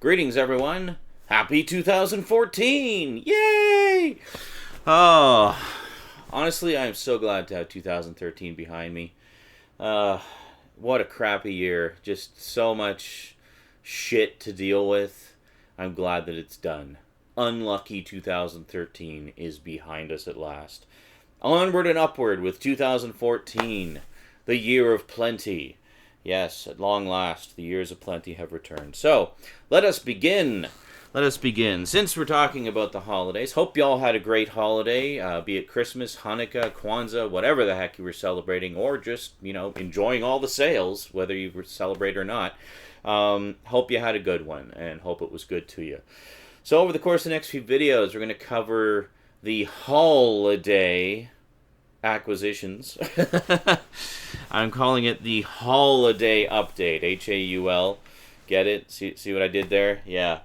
Greetings, everyone. Happy 2014! Yay! Oh, honestly, I'm so glad to have 2013 behind me. What a crappy year. Just so much shit to deal with. I'm glad that it's done. Unlucky 2013 is behind us at last. Onward and upward with 2014, the year of plenty. Yes, at long last, the years of plenty have returned. So, let us begin. Since we're talking about the holidays, hope you all had a great holiday, be it Christmas, Hanukkah, Kwanzaa, whatever the heck you were celebrating, or just, enjoying all the sales, whether you were celebrating or not. Hope you had a good one, and hope it was good to you. So, over the course of the next few videos, we're going to cover the HAULiday acquisitions. I'm calling it the HAULiday update. H-A-U-L. Get it? See what I did there? Yeah.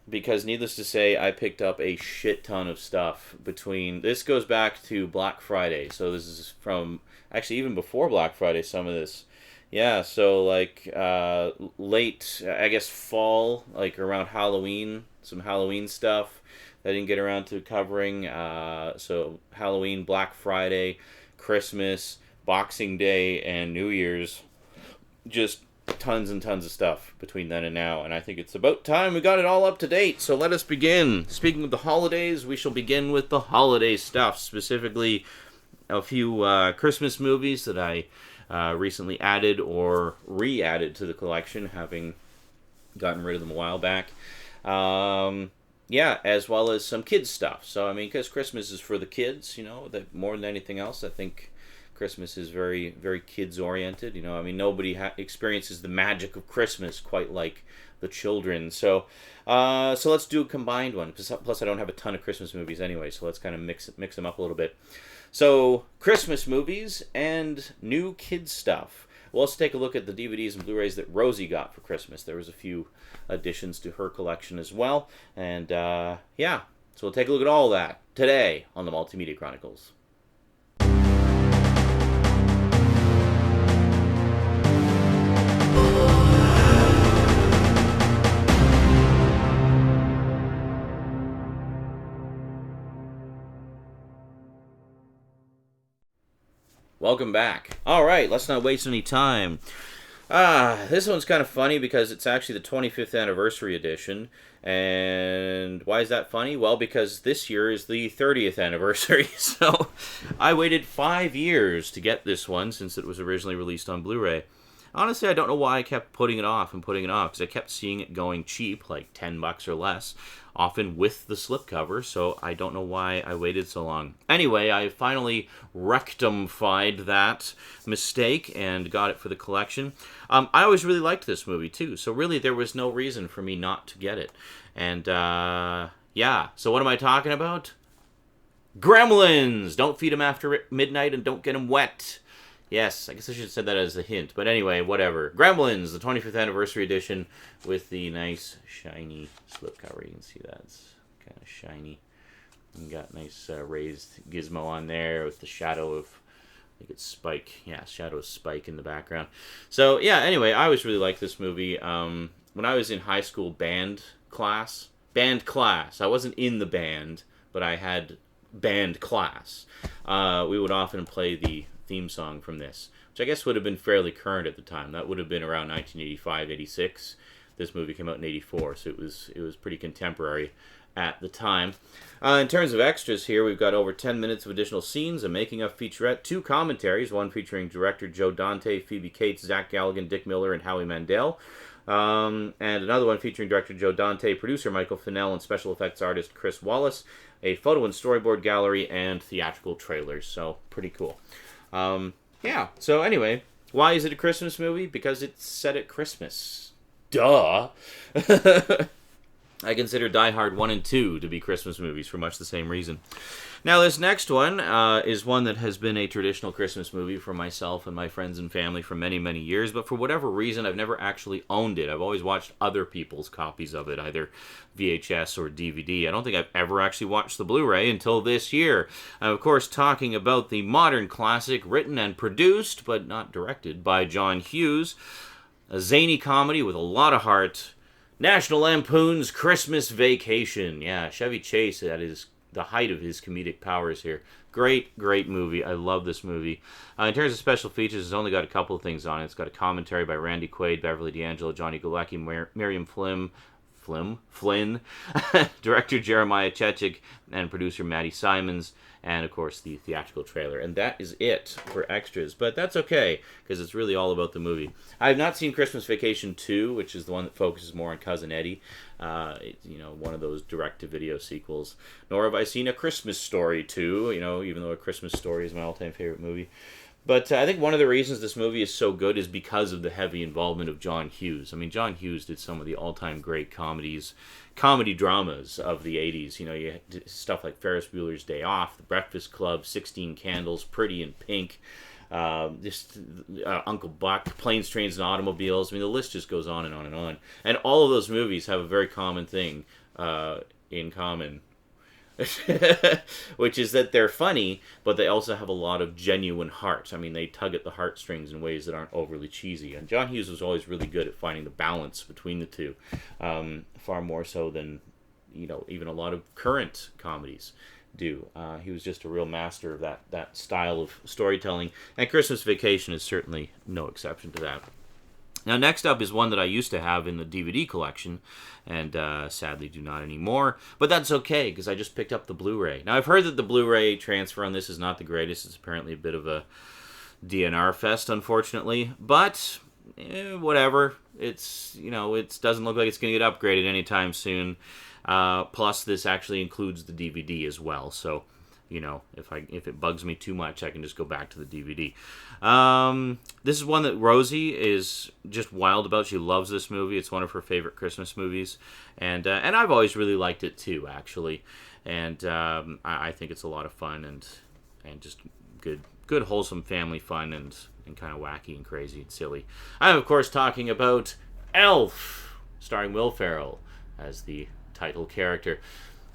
Because needless to say, I picked up a shit ton of stuff between... This goes back to Black Friday. So this is from... Actually, even before Black Friday, some of this. Yeah, so like late, I guess fall, like around Halloween. Some Halloween stuff I didn't get around to covering. So Halloween, Black Friday, Christmas, Boxing Day, and New Year's. Just tons and tons of stuff between then and now. And I think it's about time we got it all up to date. So let us begin. Speaking of the holidays, we shall begin with the holiday stuff. Specifically, a few Christmas movies that I recently added or re-added to the collection, having gotten rid of them a while back. Yeah, as well as some kids stuff. So, I mean, because Christmas is for the kids, that more than anything else, I think Christmas is very, very kids-oriented. I mean, nobody experiences the magic of Christmas quite like the children. So let's do a combined one. Plus, I don't have a ton of Christmas movies anyway, so let's kind of mix them up a little bit. So, Christmas movies and new kids stuff. We'll also take a look at the DVDs and Blu-rays that Rosie got for Christmas. There was a few additions to her collection as well. And, yeah. So we'll take a look at all that today on the Multimedia Chronicles. Welcome back. All right, let's not waste any time. This one's kind of funny because it's actually the 25th anniversary edition. And why is that funny? Well, because this year is the 30th anniversary. So I waited 5 years to get this one since it was originally released on Blu-ray. Honestly, I don't know why I kept putting it off, because I kept seeing it going cheap, like $10 or less, often with the slipcover, so I don't know why I waited so long. Anyway, I finally rectified that mistake and got it for the collection. I always really liked this movie, too, so really there was no reason for me not to get it. And, yeah, so what am I talking about? Gremlins! Don't feed them after midnight and don't get them wet. Yes, I guess I should have said that as a hint. But anyway, whatever. Gremlins, the 25th anniversary edition with the nice, shiny slipcover. You can see that. It's kind of shiny. And got nice raised gizmo on there with the shadow of, I think it's Spike. Yeah, shadow of Spike in the background. So, yeah, anyway, I always really liked this movie. When I was in high school band class, I wasn't in the band, but I had band class. We would often play the theme song from this, which I guess would have been fairly current at the time. That would have been around 1985, 86. This movie came out in 84, so it was pretty contemporary at the time. In terms of extras here, we've got over 10 minutes of additional scenes, a making-of featurette, 2 commentaries, one featuring director Joe Dante, Phoebe Cates, Zach Galligan, Dick Miller, and Howie Mandel, and another one featuring director Joe Dante, producer Michael Fennell, and special effects artist Chris Wallace, a photo and storyboard gallery, and theatrical trailers, so pretty cool. Yeah, so anyway, why is it a Christmas movie? Because it's set at Christmas. Duh! I consider Die Hard 1 and 2 to be Christmas movies for much the same reason. Now, this next one is one that has been a traditional Christmas movie for myself and my friends and family for many, many years, but for whatever reason, I've never actually owned it. I've always watched other people's copies of it, either VHS or DVD. I don't think I've ever actually watched the Blu-ray until this year. I'm, of course, talking about the modern classic written and produced, but not directed, by John Hughes. A zany comedy with a lot of heart, National Lampoon's Christmas Vacation. Yeah, Chevy Chase at the height of his comedic powers here. Great, great movie. I love this movie. In terms of special features, it's only got a couple of things on it. It's got a commentary by Randy Quaid, Beverly D'Angelo, Johnny Galecki, Miriam Flynn, director Jeremiah Chechik, and producer Maddie Simons, and of course the theatrical trailer. And that is it for extras, but that's okay, because it's really all about the movie. I have not seen Christmas Vacation 2, which is the one that focuses more on Cousin Eddie, one of those direct-to-video sequels. Nor have I seen A Christmas Story 2, even though A Christmas Story is my all-time favorite movie. But I think one of the reasons this movie is so good is because of the heavy involvement of John Hughes. I mean, John Hughes did some of the all-time great comedy dramas of the 80s. You had stuff like Ferris Bueller's Day Off, The Breakfast Club, 16 Candles, Pretty in Pink, Uncle Buck, Planes, Trains, and Automobiles. I mean, the list just goes on and on and on. And all of those movies have a very common thing in common. Which is that they're funny, but they also have a lot of genuine heart. I mean, they tug at the heartstrings in ways that aren't overly cheesy. And John Hughes was always really good at finding the balance between the two, far more so than even a lot of current comedies do. He was just a real master of that style of storytelling, and Christmas Vacation is certainly no exception to that. Now, next up is one that I used to have in the DVD collection, and sadly do not anymore. But that's okay, because I just picked up the Blu-ray. Now, I've heard that the Blu-ray transfer on this is not the greatest. It's apparently a bit of a DNR fest, unfortunately. But, whatever. It doesn't look like it's going to get upgraded anytime soon. Plus, this actually includes the DVD as well, so if it bugs me too much, I can just go back to the DVD. This is one that Rosie is just wild about. She loves this movie. It's one of her favorite Christmas movies, and I've always really liked it too, actually. And I think it's a lot of fun and just good wholesome family fun and kind of wacky and crazy and silly. I'm of course talking about Elf, starring Will Ferrell as the title character.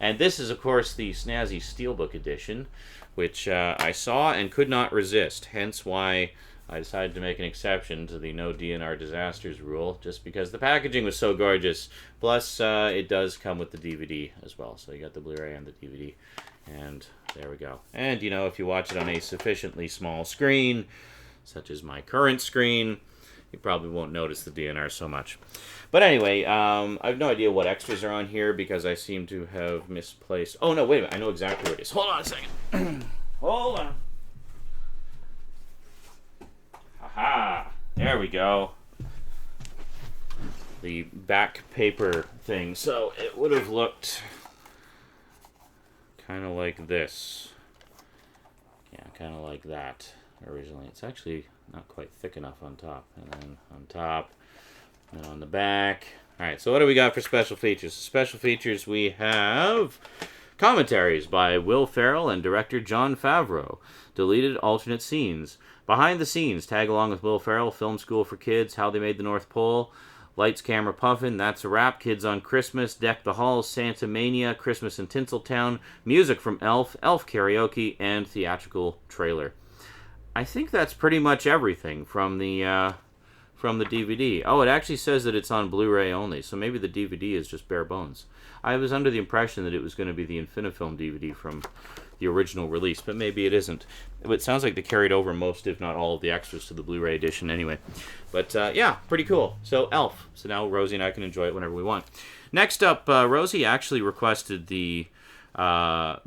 And this is, of course, the snazzy Steelbook edition, which I saw and could not resist, hence why I decided to make an exception to the no DNR disasters rule, just because the packaging was so gorgeous. Plus, it does come with the DVD as well, so you got the Blu-ray and the DVD, and there we go. And, if you watch it on a sufficiently small screen, such as my current screen, you probably won't notice the DNR so much. But anyway, I have no idea what extras are on here because I seem to have misplaced... Oh, no, wait a minute. I know exactly where it is. Hold on a second. Hold on. Aha. There we go. The back paper thing. So it would have looked kind of like this. Yeah, kind of like that originally. It's actually not quite thick enough on top. And then on top... and on the back. Alright, so what do we got for special features? Special features, we have commentaries by Will Ferrell and director Jon Favreau. Deleted alternate scenes. Behind the scenes, tag along with Will Ferrell, Film School for Kids, How They Made the North Pole, Lights, Camera, Puffin', That's a Wrap, Kids on Christmas, Deck the Halls, Santa Mania, Christmas in Tinseltown, music from Elf, Elf Karaoke, and theatrical trailer. I think that's pretty much everything from the DVD. Oh, it actually says that it's on Blu-ray only, so maybe the DVD is just bare bones. I was under the impression that it was going to be the Infinifilm DVD from the original release, but maybe it isn't. It sounds like they carried over most, if not all, of the extras to the Blu-ray edition anyway. But yeah, pretty cool. So Elf. So now Rosie and I can enjoy it whenever we want. Next up, Rosie actually requested the Jim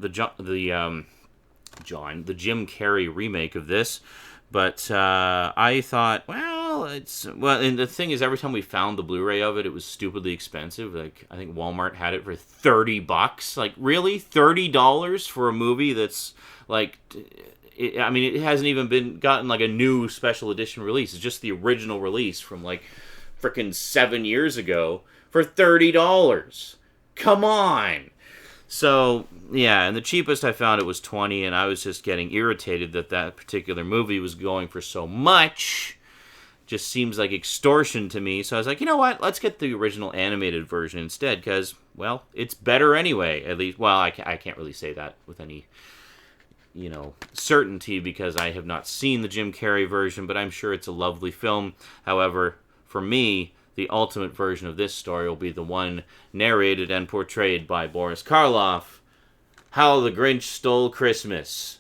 Carrey remake of this. But I thought, and the thing is, every time we found the Blu-ray of it, it was stupidly expensive. Like, I think Walmart had it for $30. Like, really? $30 for a movie that's, like, it hasn't even gotten, like, a new special edition release. It's just the original release from, like, frickin' 7 years ago for $30. Come on! So, yeah, and the cheapest I found it was $20, and I was just getting irritated that particular movie was going for so much. Just seems like extortion to me. So I was like, you know what? Let's get the original animated version instead, because, well, it's better anyway. At least, well, I can't really say that with any, certainty, because I have not seen the Jim Carrey version, but I'm sure it's a lovely film. However, for me, the ultimate version of this story will be the one narrated and portrayed by Boris Karloff, How the Grinch Stole Christmas.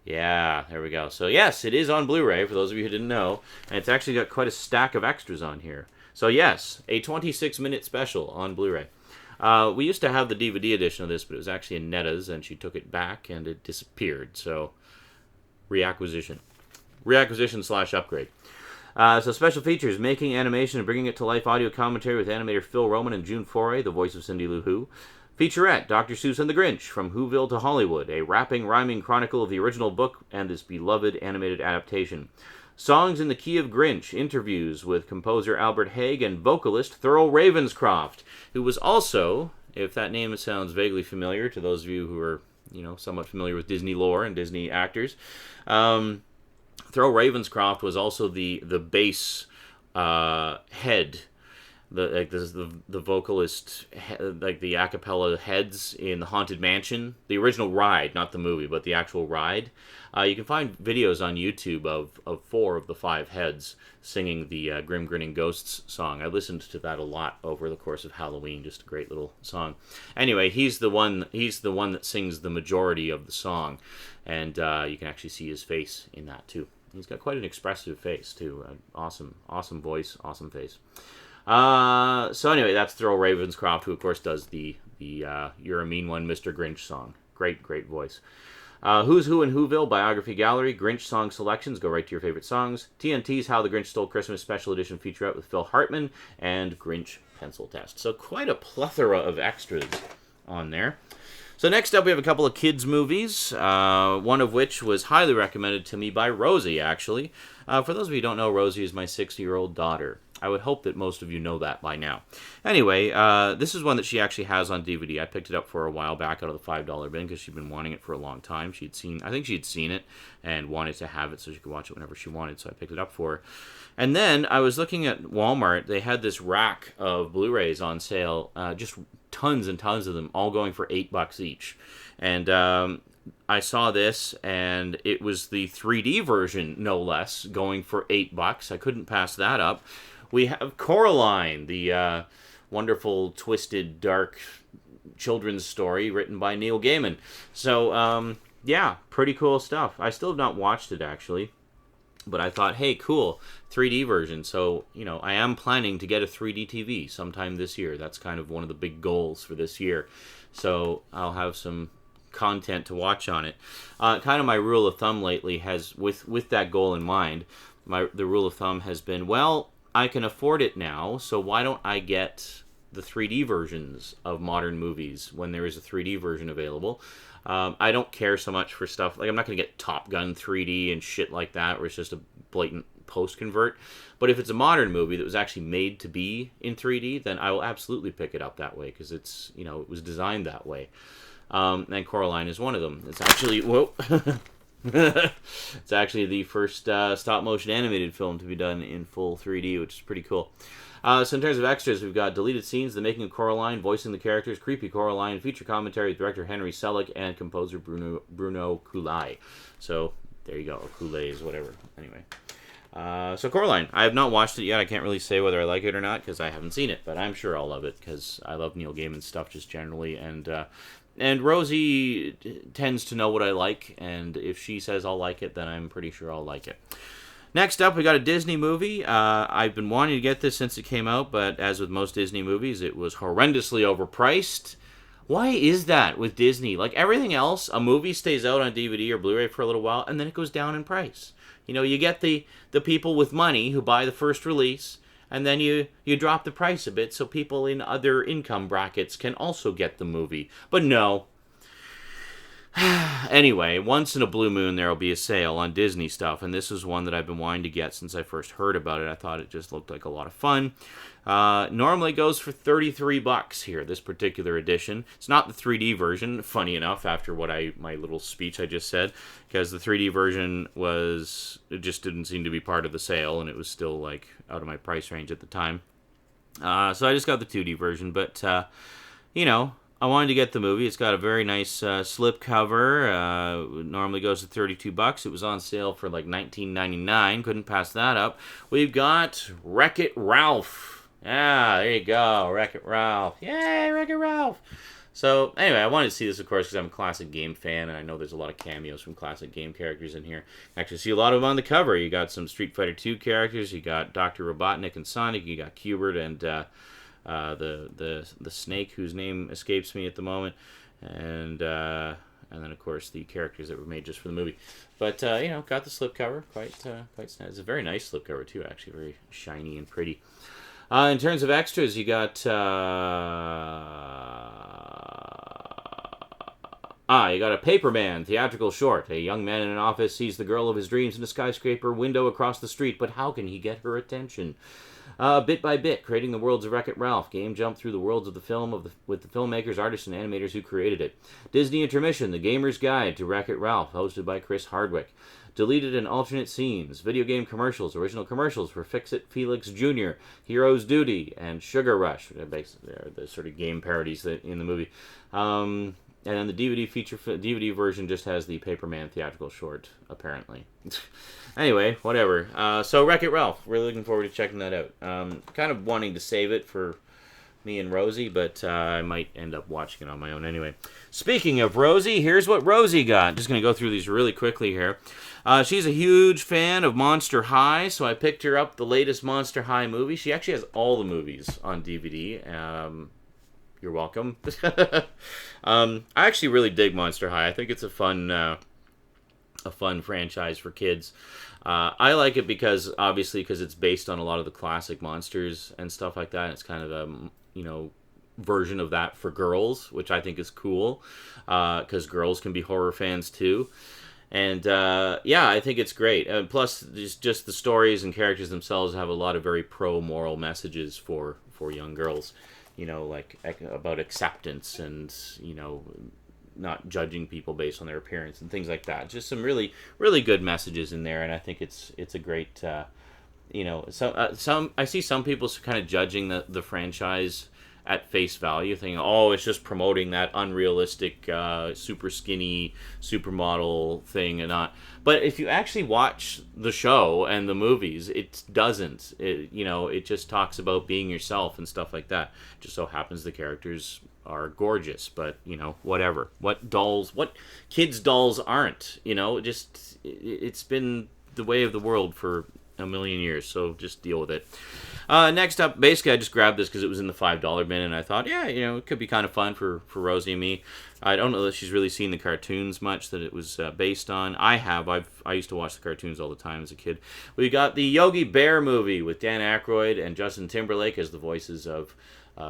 Yeah, there we go. So yes, it is on Blu-ray, for those of you who didn't know, and it's actually got quite a stack of extras on here. So yes, a 26-minute special on Blu-ray. We used to have the DVD edition of this, but it was actually in Netta's, and she took it back, and it disappeared. So, reacquisition. Reacquisition/upgrade. So special features, making animation and bringing it to life audio commentary with animator Phil Roman and June Foray, the voice of Cindy Lou Who. Featurette, Dr. Seuss and the Grinch, From Whoville to Hollywood, a rapping, rhyming chronicle of the original book and this beloved animated adaptation. Songs in the Key of Grinch, interviews with composer Albert Haig and vocalist Thurl Ravenscroft, who was also, if that name sounds vaguely familiar to those of you who are, somewhat familiar with Disney lore and Disney actors, Thurl Ravenscroft was also the bass head, the vocalist, like the a cappella heads in the Haunted Mansion, the original ride, not the movie, but the actual ride. You can find videos on YouTube of 4 of the 5 heads singing the Grim Grinning Ghosts song. I listened to that a lot over the course of Halloween, just a great little song. Anyway, he's the one that sings the majority of the song, and you can actually see his face in that too. He's got quite an expressive face too. Awesome voice, awesome face. So anyway, that's Thurl Ravenscroft, who of course does the You're a Mean One, Mr. Grinch song. Great voice. Who's Who in Whoville Biography Gallery, Grinch song selections, go right to your favorite songs. TNT's How the Grinch Stole Christmas Special Edition featurette with Phil Hartman, and Grinch pencil test. So quite a plethora of extras on there. So next up we have a couple of kids movies, one of which was highly recommended to me by Rosie, actually. For those of you who don't know, Rosie is my 6-year-old daughter. I would hope that most of you know that by now. Anyway, this is one that she actually has on DVD. I picked it up for a while back out of the $5 bin because she'd been wanting it for a long time. I think she'd seen it and wanted to have it so she could watch it whenever she wanted, so I picked it up for her. And then I was looking at Walmart. They had this rack of Blu-rays on sale, just tons and tons of them, all going for $8 each. And I saw this, and it was the 3D version, no less, going for $8. I couldn't pass that up. We have Coraline, the wonderful, twisted, dark children's story written by Neil Gaiman. So, yeah, pretty cool stuff. I still have not watched it, actually. But I thought, hey, cool, 3D version. So, I am planning to get a 3D TV sometime this year. That's kind of one of the big goals for this year. So, I'll have some content to watch on it. Kind of my rule of thumb lately has, with that goal in mind, the rule of thumb has been, well, I can afford it now, so why don't I get the 3D versions of modern movies when there is a 3D version available? I don't care so much for stuff, like I'm not going to get Top Gun 3D and shit like that, where it's just a blatant post-convert. But if it's a modern movie that was actually made to be in 3D, then I will absolutely pick it up that way, because it's, it was designed that way. And Coraline is one of them. It's actually, it's actually the first stop-motion animated film to be done in full 3D, which is pretty cool. So in terms of extras, we've got deleted scenes, the making of Coraline, voicing the characters, creepy Coraline, feature commentary with director Henry Selick and composer Bruno Coulais. So there you go, or Coulais, whatever. Anyway, so Coraline, I have not watched it yet. I can't really say whether I like it or not because I haven't seen it, but I'm sure I'll love it because I love Neil Gaiman stuff just generally, and Rosie tends to know what I like, and if she says I'll like it, then I'm pretty sure I'll like it. Next up, we got a Disney movie. I've been wanting to get this since it came out, but as with most Disney movies, it was horrendously overpriced. Why is that with Disney? Like everything else, a movie stays out on DVD or Blu-ray for a little while, and then it goes down in price. You get the people with money who buy the first release, and then you drop the price a bit so people in other income brackets can also get the movie. But no. Anyway, once in a blue moon there will be a sale on Disney stuff, and this is one that I've been wanting to get since I first heard about it. I thought it just looked like a lot of fun. Normally goes for $33 here, this particular edition. It's not the 3D version, funny enough, after my little speech I just said, because the 3D version it just didn't seem to be part of the sale, and it was still like out of my price range at the time. So I just got the 2D version, but I wanted to get the movie. It's got a very nice slip cover. It normally goes to $32. It was on sale for like $19.99. Couldn't pass that up. We've got Wreck-It Ralph. Ah, there you go. Wreck-It Ralph. Yay, Wreck-It Ralph. So, anyway, I wanted to see this, of course, because I'm a classic game fan, and I know there's a lot of cameos from classic game characters in here. Actually, see a lot of them on the cover. You got some Street Fighter 2 characters. You got Dr. Robotnik and Sonic. You got Qbert and the snake, whose name escapes me at the moment. And then, of course, the characters that were made just for the movie. But, got the slipcover. Quite nice. It's a very nice slipcover, too, actually. Very shiny and pretty. In terms of extras, you got... you got a Paperman theatrical short. A young man in an office sees the girl of his dreams in a skyscraper window across the street, but how can he get her attention? Bit by bit, creating the worlds of Wreck-It Ralph. Game jump through the worlds of the film with the filmmakers, artists, and animators who created it. Disney Intermission, the Gamer's Guide to Wreck-It Ralph, hosted by Chris Hardwick. Deleted and alternate scenes, video game commercials, original commercials for Fix-It Felix Jr., Hero's Duty, and Sugar Rush. They're the sort of game parodies in the movie. And then the DVD version just has the Paperman theatrical short, apparently. Anyway, whatever. So Wreck-It Ralph. Really looking forward to checking that out. Kind of wanting to save it for me and Rosie, but I might end up watching it on my own anyway. Speaking of Rosie, here's what Rosie got. Just going to go through these really quickly here. She's a huge fan of Monster High, so I picked her up the latest Monster High movie. She actually has all the movies on DVD. You're welcome. I actually really dig Monster High. I think it's a fun franchise for kids. I like it because it's based on a lot of the classic monsters and stuff like that. It's kind of a version of that for girls, which I think is cool because girls can be horror fans too. And I think it's great. Plus, just the stories and characters themselves have a lot of very pro-moral messages for young girls. Like about acceptance and, not judging people based on their appearance and things like that. Just some really, really good messages in there, and I think it's a great, I see some people kind of judging the franchise at face value, thinking, oh, it's just promoting that unrealistic, super skinny supermodel thing and not. But if you actually watch the show and the movies, it doesn't. It just talks about being yourself and stuff like that. It just so happens the characters are gorgeous, but whatever. What kids' dolls aren't? It's been the way of the world for a million years, so just deal with it. Next up, basically I just grabbed this because it was in the $5 bin, and I thought, it could be kind of fun for Rosie and me. I don't know that she's really seen the cartoons much that it was based on. I used to watch the cartoons all the time as a kid. We got the Yogi Bear movie with Dan Aykroyd and Justin Timberlake as the voices of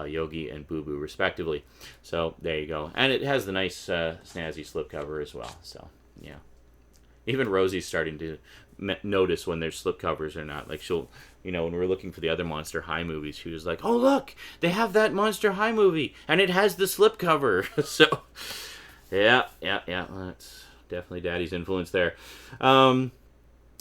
Yogi and Boo Boo, respectively. So there you go, and it has the nice snazzy slipcover as well. So yeah, even Rosie's starting to notice when there's slipcovers or not. Like she'll, when we're looking for the other Monster High movies, she was like, "Oh look, they have that Monster High movie, and it has the slipcover." So yeah, well, that's definitely Daddy's influence there.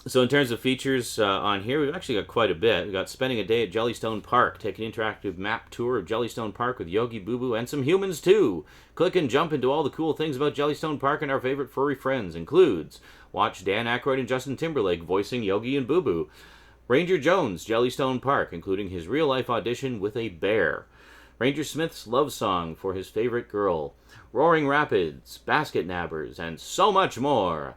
So in terms of features on here, we've actually got quite a bit. We've got spending a day at Jellystone Park. Take an interactive map tour of Jellystone Park with Yogi, Boo Boo, and some humans too. Click and jump into all the cool things about Jellystone Park and our favorite furry friends. Includes watch Dan Aykroyd and Justin Timberlake voicing Yogi and Boo Boo. Ranger Jones, Jellystone Park, including his real-life audition with a bear. Ranger Smith's love song for his favorite girl. Roaring Rapids, Basket Nabbers, and so much more.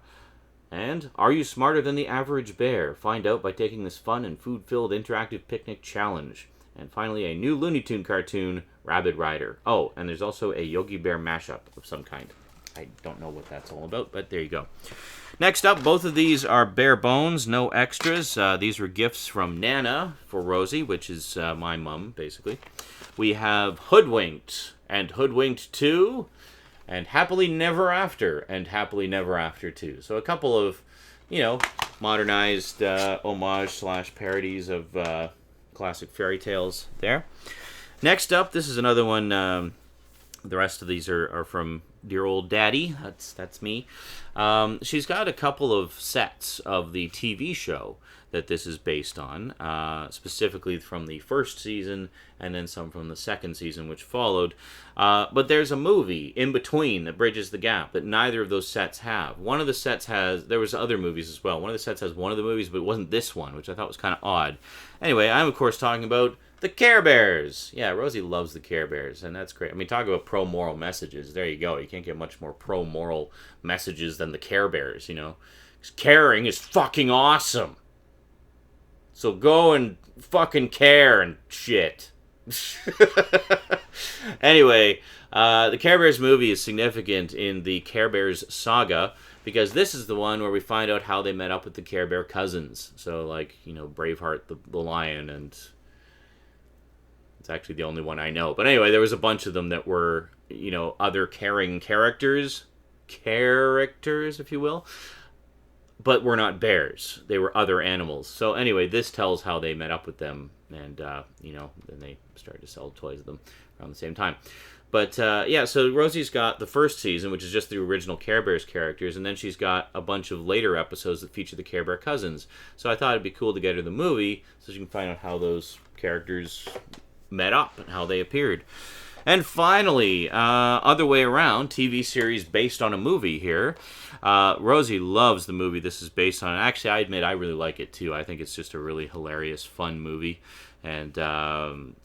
And are you smarter than the average bear? Find out by taking this fun and food-filled interactive picnic challenge. And finally, a new Looney Tune cartoon, Rabbit Rider. Oh, and there's also a Yogi Bear mashup of some kind. I don't know what that's all about, but there you go. Next up, both of these are bare bones, no extras. These were gifts from Nana for Rosie, which is my mom, basically. We have Hoodwinked and Hoodwinked 2. And Happily Never After, and Happily Never After 2. So a couple of, modernized homage/parodies of classic fairy tales there. Next up, this is another one. The rest of these are from dear old Daddy. That's me. She's got a couple of sets of the TV show that this is based on, specifically from the first season and then some from the second season, which followed. But there's a movie in between that bridges the gap that neither of those sets have. One of the sets has, there was other movies as well. One of the sets has one of the movies, but it wasn't this one, which I thought was kind of odd. Anyway, I'm of course talking about the Care Bears. Yeah, Rosie loves the Care Bears, and that's great. I mean, talk about pro-moral messages. There you go. You can't get much more pro-moral messages than the Care Bears, you know. 'Cause caring is fucking awesome. So go and fucking care and shit. Anyway, the Care Bears movie is significant in the Care Bears saga because this is the one where we find out how they met up with the Care Bear cousins. So, like, you know, Braveheart the lion, and it's actually the only one I know. But anyway, there was a bunch of them that were, you know, other caring characters, if you will. But were not bears. They were other animals. So anyway, this tells how they met up with them. And, you know, then they started to sell toys of them around the same time. But, yeah, so Rosie's got the first season, which is just the original Care Bears characters. And then she's got a bunch of later episodes that feature the Care Bear cousins. So I thought it'd be cool to get her the movie so she can find out how those characters met up and how they appeared. And finally, other way around, TV series based on a movie here. Rosie loves the movie this is based on. Actually, I admit I really like it too. I think it's just a really hilarious, fun movie and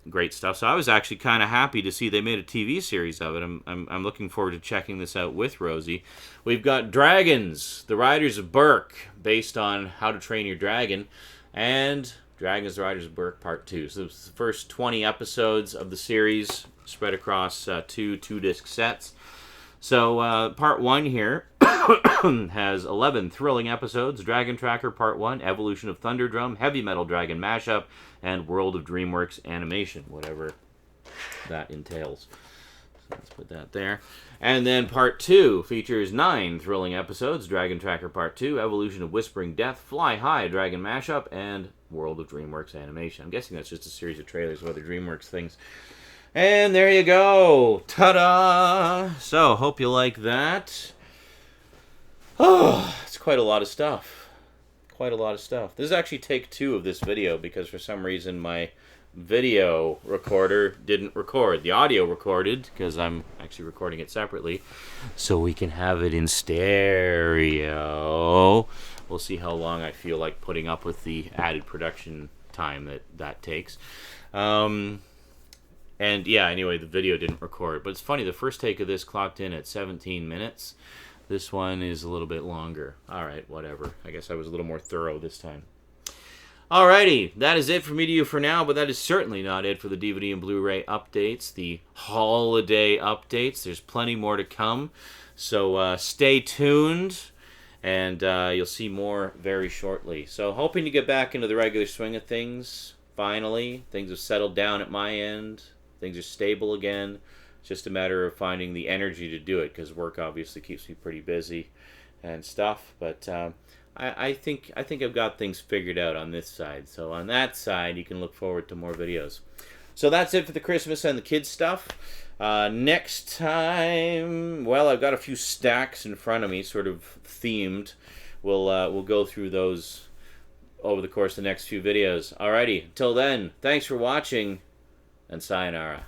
great stuff. So I was actually kind of happy to see they made a TV series of it. I'm looking forward to checking this out with Rosie. We've got Dragons, The Riders of Berk, based on How to Train Your Dragon, and Dragons, The Riders of Berk Part 2. So it's the first 20 episodes of the series spread across two disc sets. So Part 1 here has 11 thrilling episodes. Dragon Tracker Part 1, Evolution of Thunderdrum, Heavy Metal Dragon Mashup, and World of DreamWorks Animation, whatever that entails. So let's put that there. And then Part 2 features 9 thrilling episodes. Dragon Tracker Part 2, Evolution of Whispering Death, Fly High Dragon Mashup, and World of DreamWorks Animation. I'm guessing that's just a series of trailers of other DreamWorks things. And there you go. Ta-da! So, hope you like that. Oh, it's quite a lot of stuff. Quite a lot of stuff. This is actually take 2 of this video because for some reason my video recorder didn't record. The audio recorded because I'm actually recording it separately so we can have it in stereo. We'll see how long I feel like putting up with the added production time that takes. And yeah, anyway, the video didn't record. But it's funny, the first take of this clocked in at 17 minutes. This one is a little bit longer. Alright, whatever. I guess I was a little more thorough this time. Alrighty, that is it for me to you for now, but that is certainly not it for the DVD and Blu-ray updates, the HAULiday updates. There's plenty more to come. So stay tuned, and you'll see more very shortly. So hoping to get back into the regular swing of things, finally. Things have settled down at my end. Things are stable again. It's just a matter of finding the energy to do it, because work obviously keeps me pretty busy and stuff. But I think I've got things figured out on this side. So on that side, you can look forward to more videos. So that's it for the Christmas and the kids stuff. Next time, well, I've got a few stacks in front of me, sort of themed. We'll go through those over the course of the next few videos. Alrighty, until then, thanks for watching, and sayonara.